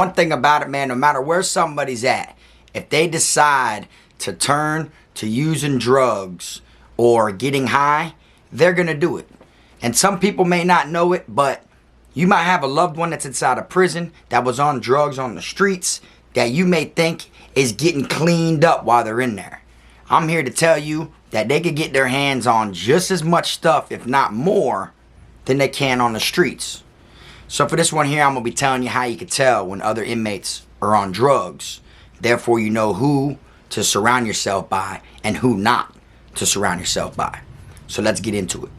One thing about it, man, no matter where somebody's at, if they decide to turn to using drugs or getting high, they're gonna do it. And some people may not know it, but you might have a loved one that's inside a prison that was on drugs on the streets that you may think is getting cleaned up while they're in there. I'm here to tell you that they could get their hands on just as much stuff, if not more, than they can on the streets. So for this one here, I'm going to be telling you how you can tell when other inmates are on drugs. Therefore, you know who to surround yourself by and who not to surround yourself by. So let's get into it.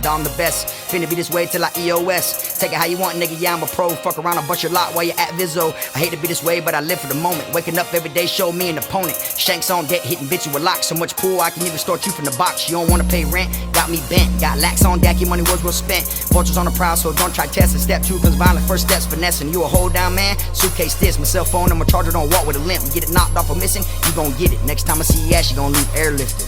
Dom the best, finna be this way till I EOS. Take it how you want, nigga, yeah, I'm a pro. Fuck around and bust your lot while you're at Vizzo. I hate to be this way, but I live for the moment. Waking up every day, show me an opponent. Shanks on deck, hitting bitch with locks. So much pool, I can even start you from the box. You don't wanna pay rent, got me bent. Got lax on deck, your money was well spent. Vultures on the prowl, so don't try testing. Step 2 comes violent, first steps finessing. You a hold down man, suitcase this. My cell phone, I'm a charger, don't walk with a limp. Get it knocked off or missing, you gon' get it. Next time I see you ass, you gon' leave airlifted.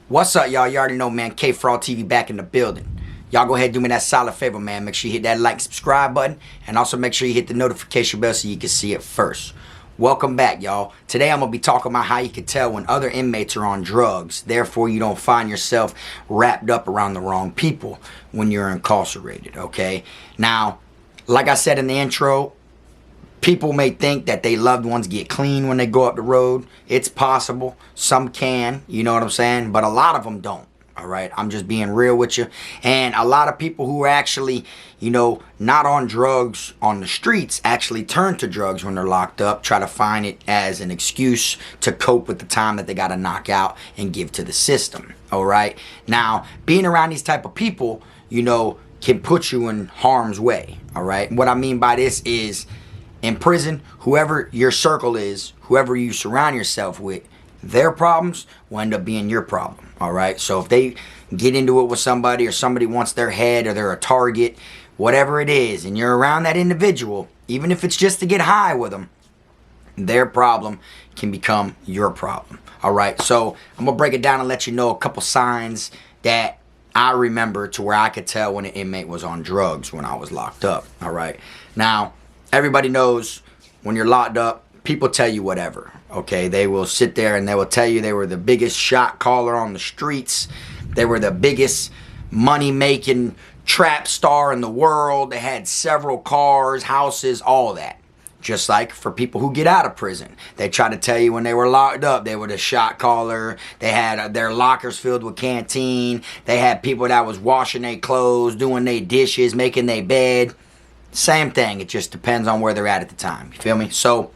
What's up, y'all? You already know, man. Kfrog TV back in the building. Y'all go ahead and do me that solid favor, man. Make sure you hit that like, subscribe button, and also make sure you hit the notification bell so you can see it first. Welcome back, y'all. Today I'm going to be talking about how you can tell when other inmates are on drugs. Therefore, you don't find yourself wrapped up around the wrong people when you're incarcerated, okay? Now, like I said in the intro, people may think that their loved ones get clean when they go up the road. It's possible. Some can, you know what I'm saying? But a lot of them don't. All right, I'm just being real with you. And a lot of people who are actually, you know, not on drugs on the streets actually turn to drugs when they're locked up, try to find it as an excuse to cope with the time that they got to knock out and give to the system. All right, now being around these type of people, you know, can put you in harm's way. All right, what I mean by this is in prison, whoever your circle is, whoever you surround yourself with, their problems will end up being your problem. All right, so if they get into it with somebody, or somebody wants their head, or they're a target, whatever it is, and you're around that individual, even if it's just to get high with them, their problem can become your problem. All right, so I'm gonna break it down and let you know a couple signs that I remember to where I could tell when an inmate was on drugs when I was locked up. All right, now everybody knows when you're locked up, people tell you whatever, okay? They will sit there and they will tell you they were the biggest shot caller on the streets. They were the biggest money-making trap star in the world. They had several cars, houses, all that. Just like for people who get out of prison. They try to tell you when they were locked up, they were the shot caller. They had their lockers filled with Canteen. They had people that was washing their clothes, doing their dishes, making their bed. Same thing. It just depends on where they're at the time. You feel me? So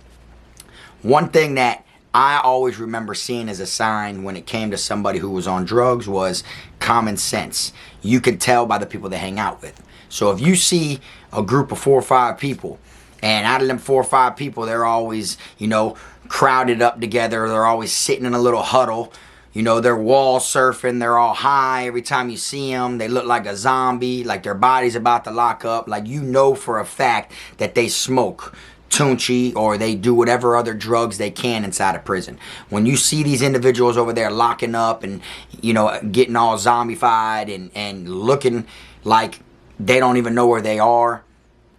one thing that I always remember seeing as a sign when it came to somebody who was on drugs was common sense. You could tell by the people they hang out with. So if you see a group of 4 or 5 people, and out of them 4 or 5 people, they're always, you know, crowded up together. They're always sitting in a little huddle. You know, they're wall surfing. They're all high. Every time you see them, they look like a zombie, like their body's about to lock up. Like, you know for a fact that they smoke Tunchi, or they do whatever other drugs they can inside of prison. When you see these individuals over there locking up and, you know, getting all zombified and looking like they don't even know where they are,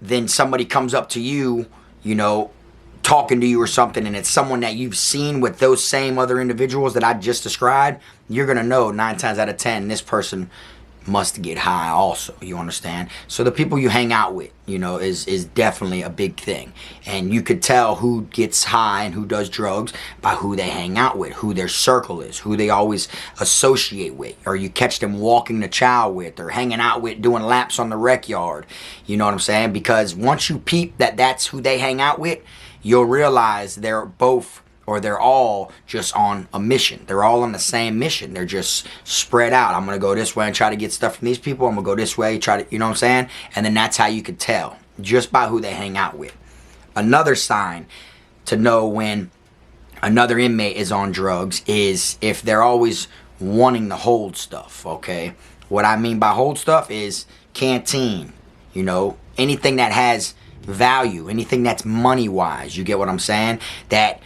then somebody comes up to you, you know, talking to you or something, and it's someone that you've seen with those same other individuals that I just described, you're going to know 9 times out of 10 this person must get high also, you understand? So the people you hang out with, you know, is definitely a big thing. And you could tell who gets high and who does drugs by who they hang out with, who their circle is, who they always associate with, or you catch them walking the chow with, or hanging out with, doing laps on the rec yard. You know what I'm saying? Because once you peep that that's who they hang out with, you'll realize they're both, or they're all just on a mission. They're all on the same mission. They're just spread out. I'm going to go this way and try to get stuff from these people. I'm going to go this way, try to, you know what I'm saying? And then that's how you can tell, just by who they hang out with. Another sign to know when another inmate is on drugs is if they're always wanting to hold stuff, okay? What I mean by hold stuff is Canteen, you know, anything that has value, anything that's money-wise, you get what I'm saying? That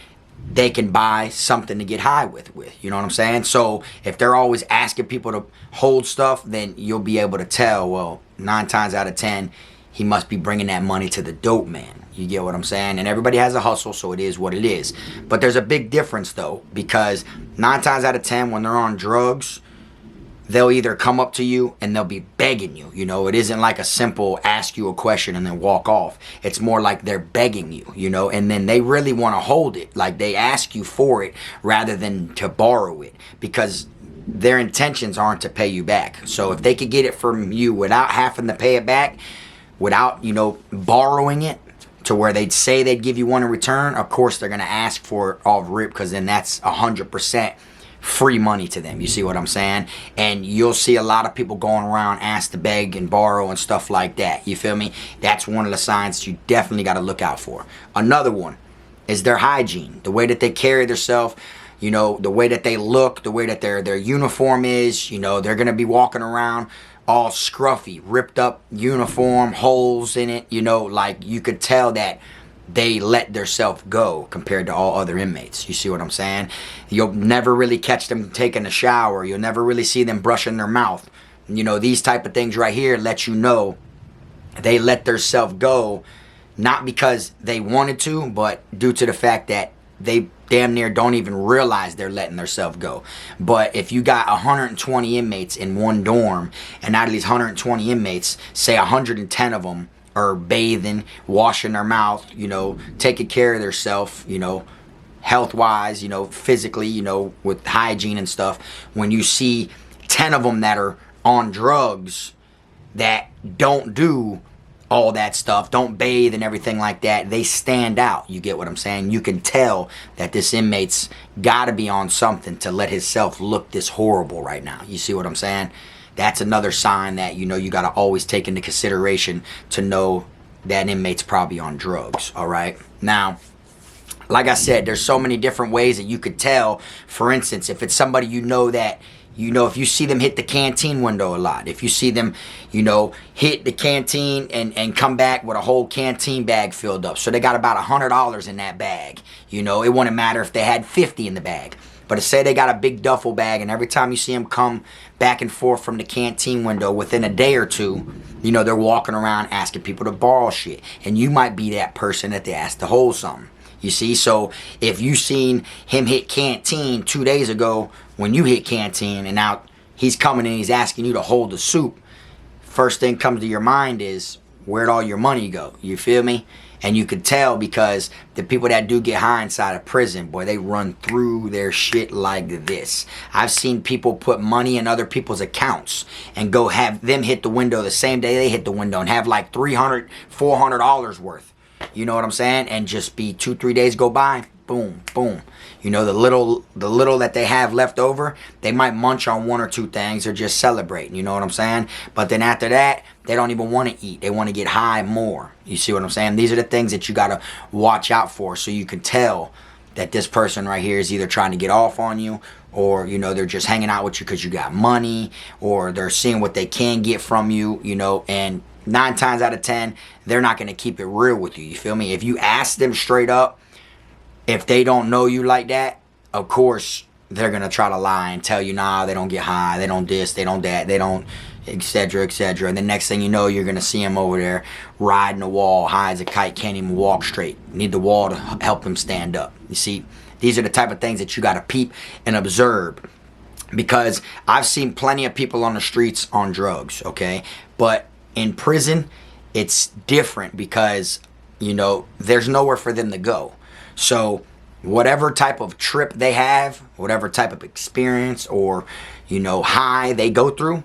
they can buy something to get high with, you know what I'm saying? So if they're always asking people to hold stuff, then you'll be able to tell, well, 9 times out of 10, he must be bringing that money to the dope man. You get what I'm saying? And everybody has a hustle, so it is what it is. But there's a big difference, though, because 9 times out of 10, when they're on drugs, they'll either come up to you and they'll be begging you. You know, it isn't like a simple ask you a question and then walk off. It's more like they're begging you, you know, and then they really want to hold it. Like they ask you for it rather than to borrow it, because their intentions aren't to pay you back. So if they could get it from you without having to pay it back, without, you know, borrowing it to where they'd say they'd give you one in return, of course they're going to ask for it off rip, because then that's 100% free money to them. You see what I'm saying? And you'll see a lot of people going around ask to beg and borrow and stuff like that. You feel me? That's one of the signs you definitely got to look out for. Another one is their hygiene, the way that they carry themselves, you know, the way that they look, the way that their uniform is. You know, they're going to be walking around all scruffy, ripped up uniform, holes in it, you know, like you could tell that they let themselves go compared to all other inmates. You see what I'm saying? You'll never really catch them taking a shower. You'll never really see them brushing their mouth. You know, these type of things right here let you know they let themselves go, not because they wanted to, but due to the fact that they damn near don't even realize they're letting themselves go. But if you got 120 inmates in one dorm, and out of these 120 inmates, say 110 of them are bathing, washing their mouth, you know, taking care of themselves, you know, health-wise, you know, physically, you know, with hygiene and stuff. When you see 10 of them that are on drugs that don't do all that stuff, don't bathe and everything like that, they stand out. You get what I'm saying? You can tell that this inmate's got to be on something to let himself look this horrible right now. You see what I'm saying? That's another sign that, you know, you got to always take into consideration to know that inmate's probably on drugs, all right? Now, like I said, there's so many different ways that you could tell. For instance, if it's somebody you know that, you know, if you see them hit the canteen window a lot, if you see them, you know, hit the canteen and come back with a whole canteen bag filled up. So they got about $100 in that bag. You know, it wouldn't matter if they had 50 in the bag. But to say they got a big duffel bag, and every time you see them come back and forth from the canteen window within a day or two, you know, they're walking around asking people to borrow shit. And you might be that person that they asked to hold something. You see? So if you seen him hit canteen 2 days ago when you hit canteen, and now he's coming and he's asking you to hold the soup, first thing comes to your mind is, where'd all your money go? You feel me? And you could tell, because the people that do get high inside of prison, boy, they run through their shit like this. I've seen people put money in other people's accounts and go have them hit the window the same day they hit the window and have like $300, $400 worth. You know what I'm saying? And just be 2-3 days go by, boom, boom. You know, the little that they have left over, they might munch on 1 or 2 things or just celebrate. You know what I'm saying? But then after that, they don't even want to eat. They want to get high more. You see what I'm saying? These are the things that you got to watch out for, so you can tell that this person right here is either trying to get off on you, or, you know, they're just hanging out with you because you got money, or they're seeing what they can get from you, you know, and 9 times out of 10, they're not going to keep it real with you. You feel me? If you ask them straight up, if they don't know you like that, of course, they're going to try to lie and tell you, nah, they don't get high, they don't this, they don't that, they don't, etc., etc. And the next thing you know, you're going to see them over there riding a wall, high as a kite, can't even walk straight. Need the wall to help them stand up. You see, these are the type of things that you got to peep and observe. Because I've seen plenty of people on the streets on drugs, okay? But in prison, it's different because, you know, there's nowhere for them to go. So whatever type of trip they have, whatever type of experience or, you know, high they go through,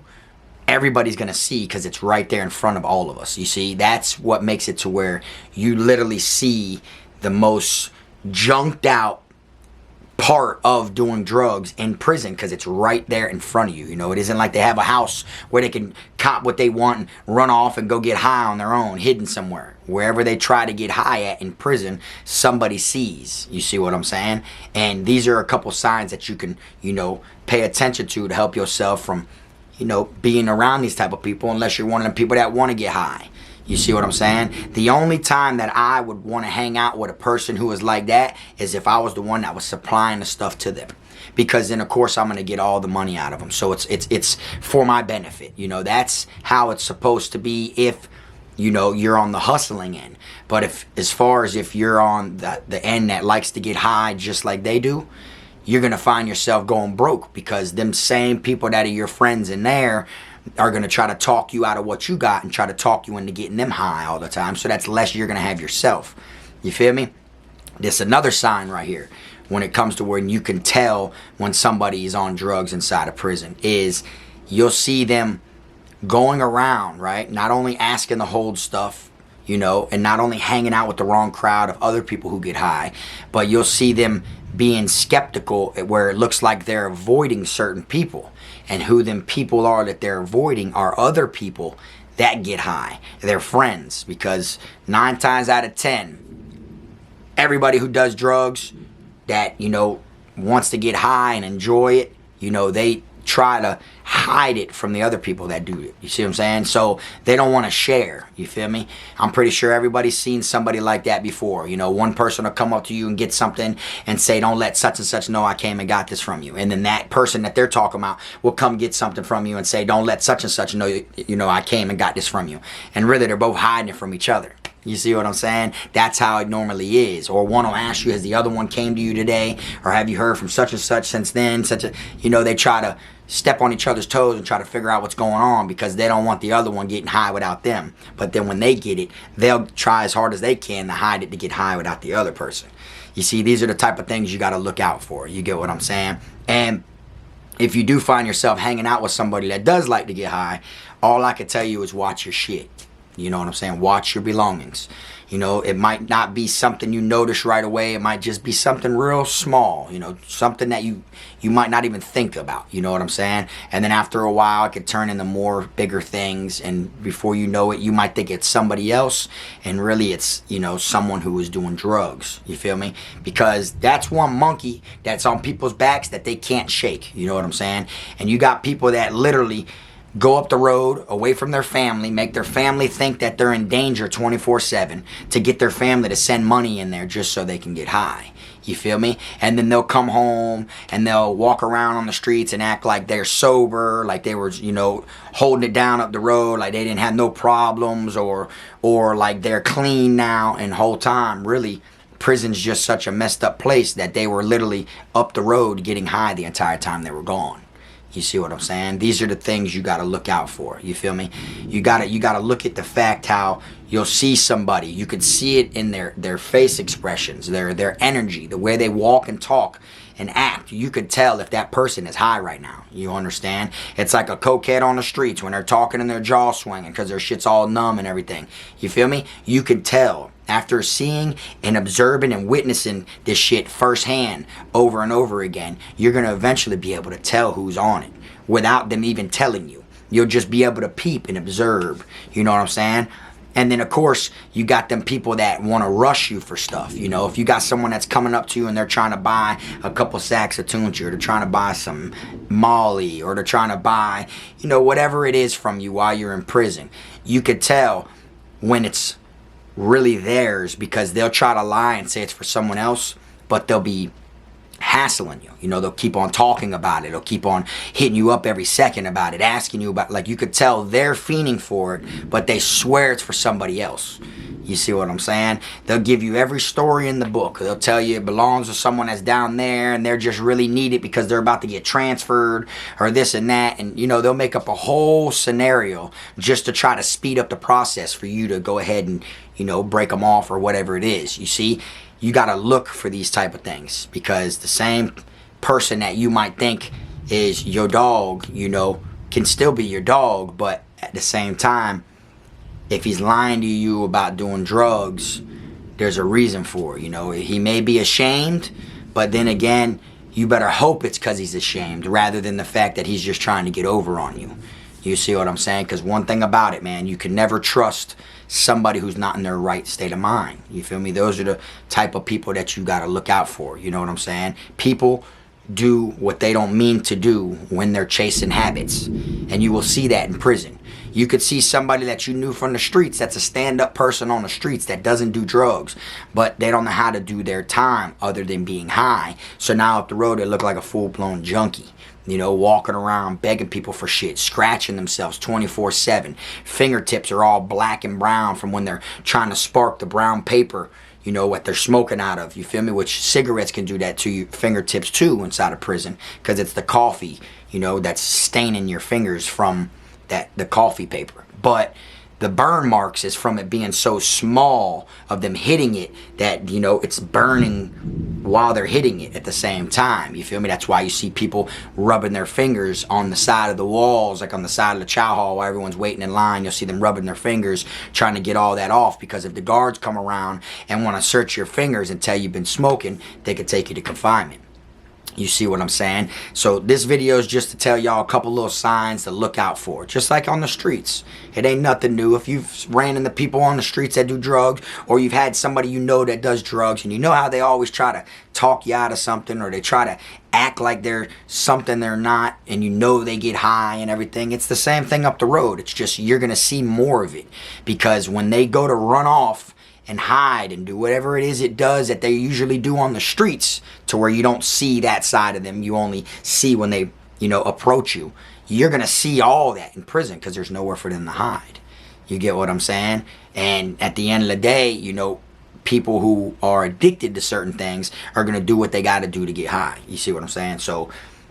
everybody's going to see, because it's right there in front of all of us. You see, that's what makes it to where you literally see the most junked out part of doing drugs in prison, because it's right there in front of you. You know, it isn't like they have a house where they can cop what they want and run off and go get high on their own, hidden somewhere. Wherever they try to get high at in prison, somebody sees. You see what I'm saying? And these are a couple signs that you can, you know, pay attention to help yourself from, you know, being around these type of people, unless you're one of the people that want to get high. You see what I'm saying? The only time that I would want to hang out with a person who is like that is if I was the one that was supplying the stuff to them. Because then, of course, I'm going to get all the money out of them. So it's for my benefit. You know, that's how it's supposed to be if, you know, you're on the hustling end. But as far as if you're on the end that likes to get high just like they do, you're going to find yourself going broke, because them same people that are your friends in there are going to try to talk you out of what you got and try to talk you into getting them high all the time. So that's less you're going to have yourself. You feel me? This another sign right here when it comes to when you can tell when somebody is on drugs inside of prison is you'll see them going around, right? Not only asking to hold stuff, you know, and not only hanging out with the wrong crowd of other people who get high, but you'll see them being skeptical where it looks like they're avoiding certain people. And who them people are that they're avoiding are other people that get high. They're friends, because 9 times out of 10, everybody who does drugs that, you know, wants to get high and enjoy it, you know, they try to hide it from the other people that do it. You see what I'm saying? So they don't want to share. You feel me? I'm pretty sure everybody's seen somebody like that before. You know, one person will come up to you and get something and say, don't let such and such know I came and got this from you. And then that person that they're talking about will come get something from you and say, don't let such and such know, you know, I came and got this from you. And really, they're both hiding it from each other. You see what I'm saying? That's how it normally is. Or one will ask you, has the other one came to you today? Or have you heard from such and such since then? You know, they try to step on each other's toes and try to figure out what's going on, because they don't want the other one getting high without them. But then when they get it, they'll try as hard as they can to hide it to get high without the other person. You see, these are the type of things you got to look out for. You get what I'm saying? And if you do find yourself hanging out with somebody that does like to get high, all I can tell you is watch your shit. You know what I'm saying? Watch your belongings. You know, it might not be something you notice right away. It might just be something real small, you know, something that you might not even think about. You know what I'm saying? And then after a while, it could turn into more bigger things. And before you know it, you might think it's somebody else. And really it's, you know, someone who is doing drugs. You feel me? Because that's one monkey that's on people's backs that they can't shake. You know what I'm saying? And you got people that literally go up the road away from their family, make their family think that they're in danger 24/7 to get their family to send money in there just so they can get high. You feel me? And then they'll come home and they'll walk around on the streets and act like they're sober, like they were, you know, holding it down up the road, like they didn't have no problems, or like they're clean now. And the whole time, really, prison's just such a messed up place that they were literally up the road getting high the entire time they were gone. You see what I'm saying? These are the things you got to look out for. You feel me? You got to look at the fact how you'll see somebody. You could see it in their face expressions, their energy, the way they walk and talk and act. You could tell if that person is high right now. You understand? It's like a cokehead on the streets when they're talking and their jaw swinging because their shit's all numb and everything. You feel me? You could tell. After seeing and observing and witnessing this shit firsthand over and over again, you're going to eventually be able to tell who's on it without them even telling you. You'll just be able to peep and observe. You know what I'm saying? And then, of course, you got them people that want to rush you for stuff. You know, if you got someone that's coming up to you and they're trying to buy a couple sacks of Tunchi, or they're trying to buy some Molly, or they're trying to buy, you know, whatever it is from you while you're in prison, you could tell when it's really theirs, because they'll try to lie and say it's for someone else, but they'll be hassling you. You know, they'll keep on talking about it. They'll keep on hitting you up every second about it, asking you about, like, you could tell they're fiending for it, but they swear it's for somebody else. You see what I'm saying? They'll give you every story in the book. They'll tell you it belongs to someone that's down there and they're just really need it because they're about to get transferred or this and that. And, you know, they'll make up a whole scenario just to try to speed up the process for you to go ahead and, you know, break them off or whatever it is. You see, you got to look for these type of things, because the same person that you might think is your dog, you know, can still be your dog, but at the same time, if he's lying to you about doing drugs, there's a reason for it. You know, he may be ashamed, but then again, you better hope it's because he's ashamed rather than the fact that he's just trying to get over on you. You see what I'm saying? Because one thing about it, man, you can never trust somebody who's not in their right state of mind. You feel me? Those are the type of people that you got to look out for. You know what I'm saying? People do what they don't mean to do when they're chasing habits. And you will see that in prison. You could see somebody that you knew from the streets that's a stand-up person on the streets that doesn't do drugs, but they don't know how to do their time other than being high. So now up the road, they look like a full-blown junkie. You know, walking around begging people for shit, scratching themselves 24/7. Fingertips are all black and brown from when they're trying to spark the brown paper, you know, what they're smoking out of. You feel me? Which cigarettes can do that to your fingertips too inside of prison, because it's the coffee, you know, that's staining your fingers from the coffee paper. But the burn marks is from it being so small of them hitting it that, you know, it's burning while they're hitting it at the same time. You feel me? That's why you see people rubbing their fingers on the side of the walls, like on the side of the chow hall while everyone's waiting in line. You'll see them rubbing their fingers, trying to get all that off, because if the guards come around and want to search your fingers and tell you've been smoking, they could take you to confinement. You see what I'm saying? So this video is just to tell y'all a couple little signs to look out for. Just like on the streets. It ain't nothing new. If you've ran into people on the streets that do drugs, or you've had somebody you know that does drugs, and you know how they always try to talk you out of something, or they try to act like they're something they're not, and you know they get high and everything. It's the same thing up the road. It's just you're going to see more of it. Because when they go to run off and hide and do whatever it is it does that they usually do on the streets, to where you don't see that side of them, you only see when they, you know, approach you. You're gonna see all that in prison, because there's nowhere for them to hide. You get what I'm saying? And at the end of the day, you know, people who are addicted to certain things are gonna do what they gotta do to get high. You see what I'm saying? So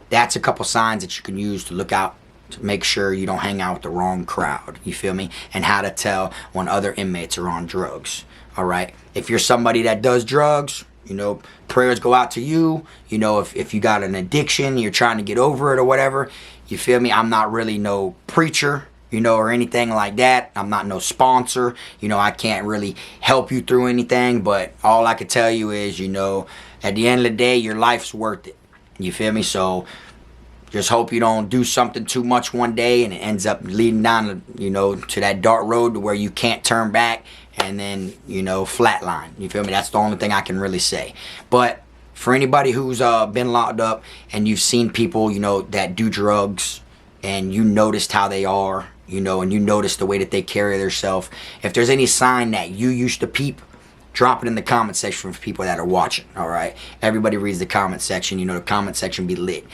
that's a couple signs that you can use to look out, to make sure you don't hang out with the wrong crowd. You feel me? And how to tell when other inmates are on drugs. All right, if you're somebody that does drugs, you know, prayers go out to you. You know, if you got an addiction, you're trying to get over it or whatever, you feel me? I'm not really no preacher, you know, or anything like that. I'm not no sponsor. You know, I can't really help you through anything, but all I can tell you is, you know, at the end of the day, your life's worth it. You feel me? So just hope you don't do something too much one day and it ends up leading down, you know, to that dark road to where you can't turn back, and then, you know, flatline. You feel me? That's the only thing I can really say. But for anybody who's been locked up and you've seen people, you know, that do drugs, and you noticed how they are, you know, and you noticed the way that they carry themselves, if there's any sign that you used to peep, drop it in the comment section for people that are watching. All right, everybody reads the comment section. You know, the comment section be lit.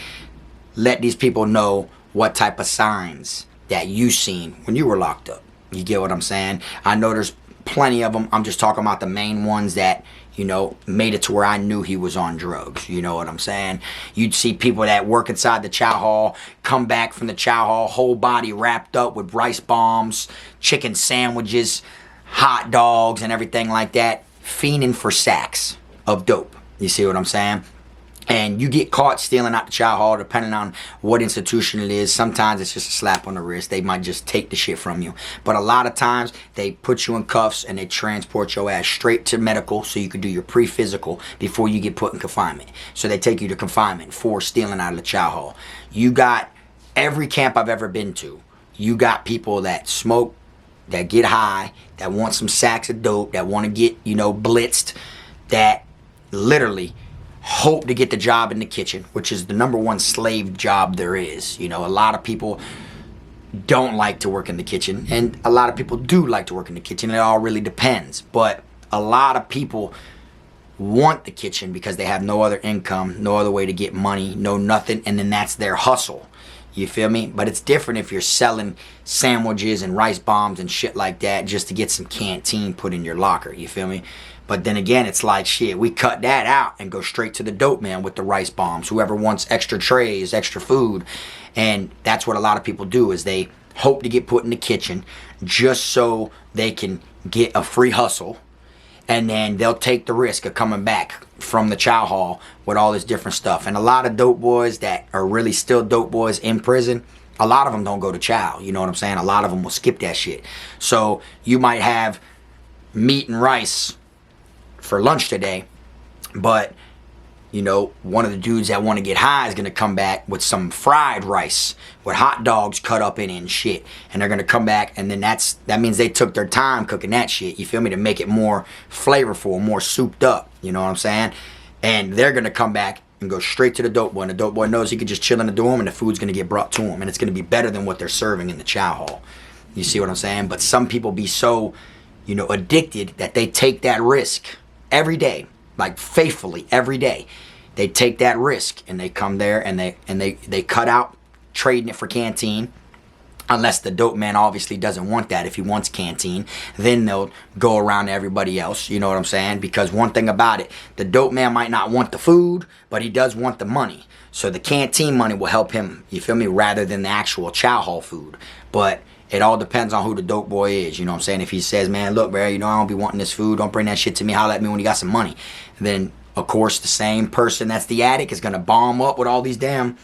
Let these people know what type of signs that you seen when you were locked up. You get what I'm saying? I know there's plenty of them. I'm just talking about the main ones that, you know, made it to where I knew he was on drugs. You know what I'm saying? You'd see people that work inside the chow hall, come back from the chow hall, whole body wrapped up with rice bombs, chicken sandwiches, hot dogs, and everything like that, fiending for sacks of dope. You see what I'm saying? And you get caught stealing out the chow hall, depending on what institution it is. Sometimes it's just a slap on the wrist. They might just take the shit from you. But a lot of times, they put you in cuffs and they transport your ass straight to medical so you can do your pre-physical before you get put in confinement. So they take you to confinement for stealing out of the chow hall. You got every camp I've ever been to. You got people that smoke, that get high, that want some sacks of dope, that want to get, you know, blitzed, that literally hope to get the job in the kitchen, which is the #1 slave job there is. You know, a lot of people don't like to work in the kitchen, and a lot of people do like to work in the kitchen. It all really depends. But a lot of people want the kitchen because they have no other income, no other way to get money, no nothing, and then that's their hustle. You feel me? But it's different if you're selling sandwiches and rice bombs and shit like that just to get some canteen put in your locker. You feel me? But then again, it's like, shit, we cut that out and go straight to the dope man with the rice bombs. Whoever wants extra trays, extra food. And that's what a lot of people do, is they hope to get put in the kitchen just so they can get a free hustle. And then they'll take the risk of coming back from the chow hall with all this different stuff. And a lot of dope boys that are really still dope boys in prison, a lot of them don't go to chow. You know what I'm saying? A lot of them will skip that shit. So you might have meat and rice for lunch today, but you know, one of the dudes that want to get high is going to come back with some fried rice with hot dogs cut up in it and shit, and they're going to come back, and then that means they took their time cooking that shit, you feel me, to make it more flavorful, more souped up, you know what I'm saying? And they're going to come back and go straight to the dope boy, and the dope boy knows he can just chill in the dorm and the food's going to get brought to him, and it's going to be better than what they're serving in the chow hall. You see what I'm saying? But some people be so, you know, addicted that they take that risk every day, like faithfully every day. They take that risk and they come there and they cut out trading it for Canteen. Unless the dope man obviously doesn't want that. If he wants Canteen, then they'll go around to everybody else. You know what I'm saying? Because one thing about it, the dope man might not want the food, but he does want the money. So the Canteen money will help him, you feel me, rather than the actual chow hall food. But it all depends on who the dope boy is. You know what I'm saying? If he says, man, look, bro, you know, I don't be wanting this food. Don't bring that shit to me. Holler at me when you got some money. Then, of course, the same person that's the addict is going to bomb up with all these damn,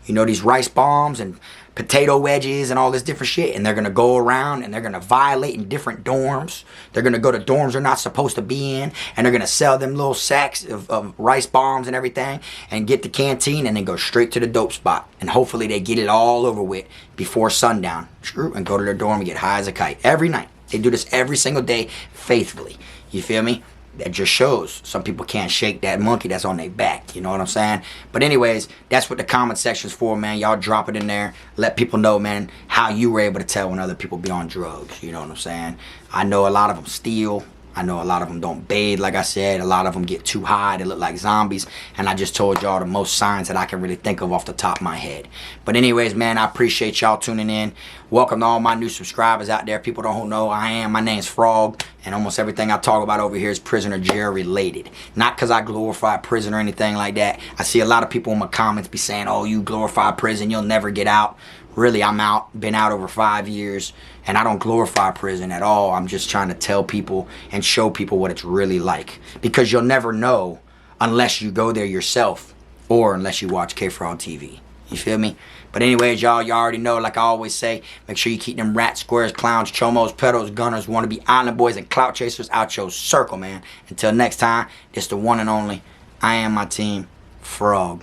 you know, these rice bombs and potato wedges and all this different shit, and they're gonna go around and they're gonna violate in different dorms. They're gonna go to dorms they're not supposed to be in, and they're gonna sell them little sacks of rice bombs and everything, and get the Canteen, and then go straight to the dope spot. And hopefully they get it all over with before sundown, and go to their dorm and get high as a kite every night. They do this every single day faithfully. You feel me? That just shows some people can't shake that monkey that's on their back. You know what I'm saying? But anyways, that's what the comment section's for, man. Y'all drop it in there. Let people know, man, how you were able to tell when other people be on drugs. You know what I'm saying? I know a lot of them steal. I know a lot of them don't bathe, like I said. A lot of them get too high. They look like zombies. And I just told y'all the most signs that I can really think of off the top of my head. But anyways, man, I appreciate y'all tuning in. Welcome to all my new subscribers out there. People don't know who I am. My name's Frog. And almost everything I talk about over here is prisoner jail related. Not because I glorify prison or anything like that. I see a lot of people in my comments be saying, oh, you glorify prison, you'll never get out. Really, I'm out, been out over 5 years, and I don't glorify prison at all. I'm just trying to tell people and show people what it's really like. Because you'll never know unless you go there yourself or unless you watch Kfrog TV. You feel me? But anyways, y'all already know, like I always say, make sure you keep them rats, squares, clowns, chomos, pedos, gunners, wannabe island boys, and clout chasers out your circle, man. Until next time, it's the one and only, I am my team, Frog.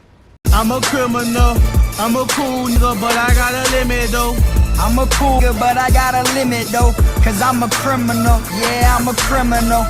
I'm a criminal, I'm a cool nigga, but I got a limit though. I'm a cool nigga, but I got a limit though, cause I'm a criminal, yeah, I'm a criminal.